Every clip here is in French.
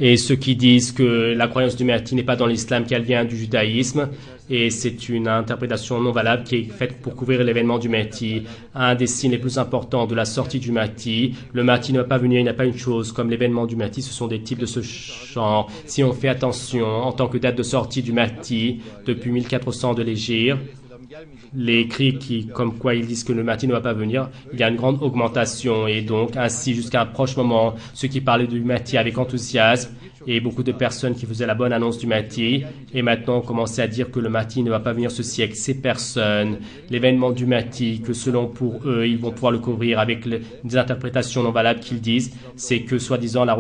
Et ceux qui disent que la croyance du Mahdi n'est pas dans l'islam, qu'elle vient du judaïsme, et c'est une interprétation non valable qui est faite pour couvrir l'événement du Mahdi. Un des signes les plus importants de la sortie du Mahdi, le Mahdi ne va pas venir, il n'y a pas une chose comme l'événement du Mahdi, ce sont des types de ce genre. Si on fait attention, en tant que date de sortie du Mahdi, depuis 1400 de l'Hégire, les cris comme quoi ils disent que le Mahdi ne va pas venir, il y a une grande augmentation et donc ainsi jusqu'à un proche moment, ceux qui parlaient du Mahdi avec enthousiasme et beaucoup de personnes qui faisaient la bonne annonce du Mahdi et maintenant ont commencé à dire que le Mahdi ne va pas venir ce siècle. Ces personnes, l'événement du Mahdi, que selon pour eux, ils vont pouvoir le couvrir avec des interprétations non valables qu'ils disent, c'est que soi-disant la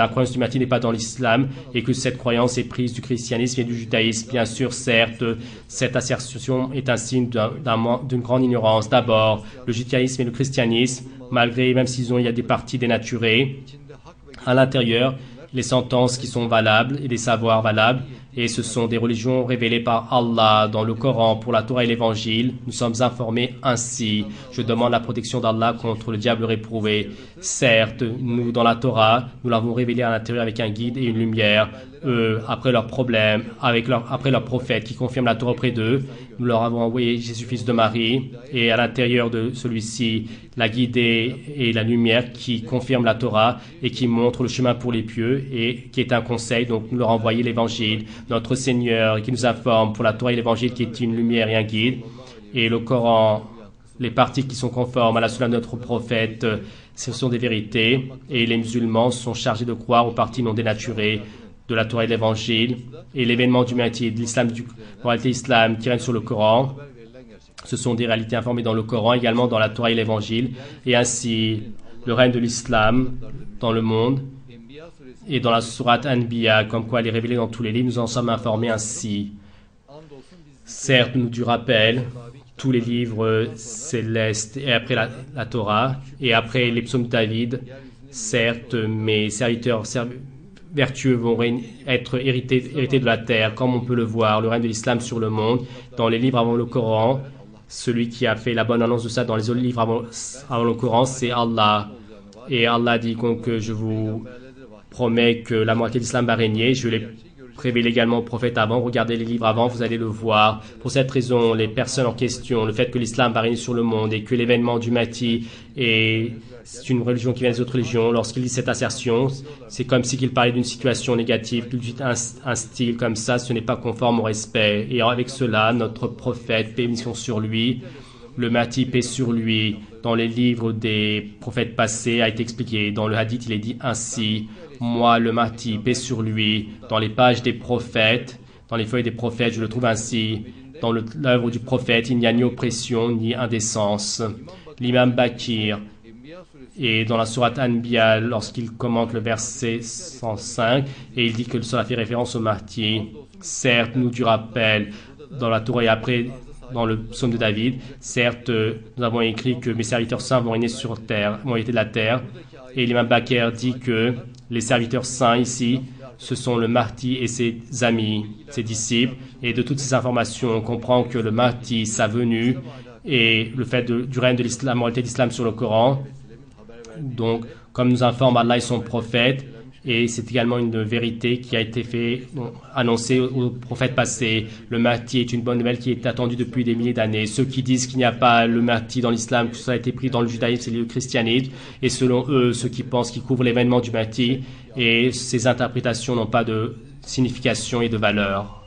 croyance du Mahdi n'est pas dans l'islam et que cette croyance est prise du christianisme et du judaïsme. Bien sûr, certes, cette assertion est un signe d'une grande ignorance. D'abord, le judaïsme et le christianisme, malgré, même s'il y a des parties dénaturées, à l'intérieur, les sentences qui sont valables et des savoirs valables, et ce sont des religions révélées par Allah dans le Coran pour la Torah et l'Évangile. Nous sommes informés ainsi. Je demande la protection d'Allah contre le diable réprouvé. Certes, nous, dans la Torah, nous l'avons révélé à l'intérieur avec un guide et une lumière. Après leurs problèmes, après leur prophète qui confirme la Torah auprès d'eux, nous leur avons envoyé Jésus, fils de Marie, et à l'intérieur de celui-ci, la guidée et la lumière qui confirme la Torah et qui montre le chemin pour les pieux et qui est un conseil. Donc nous leur avons envoyé l'Évangile, notre Seigneur qui nous informe pour la Torah et l'Évangile qui est une lumière et un guide, et le Coran, les parties qui sont conformes à la sunna de notre prophète, ce sont des vérités, et les musulmans sont chargés de croire aux parties non dénaturées de la Torah et de l'Évangile, et l'événement du Mahdi, de l'islam, du moralité islam qui règne sur le Coran. Ce sont des réalités informées dans le Coran, également dans la Torah et l'Évangile, et ainsi le règne de l'islam dans le monde, et dans la sourate Anbiya, comme quoi elle est révélée dans tous les livres, nous en sommes informés ainsi. Certes, nous du rappel, tous les livres célestes, et après la Torah, et après les psaumes de David, certes, mes serviteurs vertueux vont être hérités de la terre, comme on peut le voir, le règne de l'islam sur le monde, dans les livres avant le Coran. Celui qui a fait la bonne annonce de ça dans les autres livres avant le Coran, c'est Allah. Et Allah dit que je vous promets que la moitié de l'islam va régner. Je l'ai révélé également au prophète avant. Regardez les livres avant, vous allez le voir. Pour cette raison, les personnes en question, le fait que l'islam va régner sur le monde et que l'événement du Mahdi c'est une religion qui vient des autres religions. Lorsqu'il dit cette assertion, c'est comme s'il parlait d'une situation négative, tout de suite un style comme ça, ce n'est pas conforme au respect. Et avec cela, notre prophète, paix et mission sur lui, le Mahdi, paix sur lui, dans les livres des prophètes passés, a été expliqué. Dans le hadith, il est dit ainsi, moi, le Mahdi, paix sur lui, dans les pages des prophètes, dans les feuilles des prophètes, je le trouve ainsi. Dans l'œuvre du prophète, il n'y a ni oppression, ni indécence. L'imam Bakir, et dans la sourate Anbiya, lorsqu'il commente le verset 105, et il dit que cela fait référence au Mahdi. Certes, nous du rappel, dans la Torah et après dans le psaume de David, certes, nous avons écrit que mes serviteurs saints vont régner sur terre, vont hériter de la terre, et l'imam Bakir dit que les serviteurs saints ici, ce sont le Mahdi et ses amis, ses disciples, et de toutes ces informations, on comprend que le Mahdi, sa venue, et le fait du règne de l'islam, moralité d'islam sur le Coran. Donc, comme nous informe Allah et son prophète, et c'est également une vérité qui a été annoncée aux prophètes passés. Le Mahdi est une bonne nouvelle qui est attendue depuis des milliers d'années. Ceux qui disent qu'il n'y a pas le Mahdi dans l'islam, que ça a été pris dans le judaïsme et le christianisme, et selon eux, ceux qui pensent qu'ils couvrent l'événement du Mahdi, et ces interprétations n'ont pas de signification et de valeur.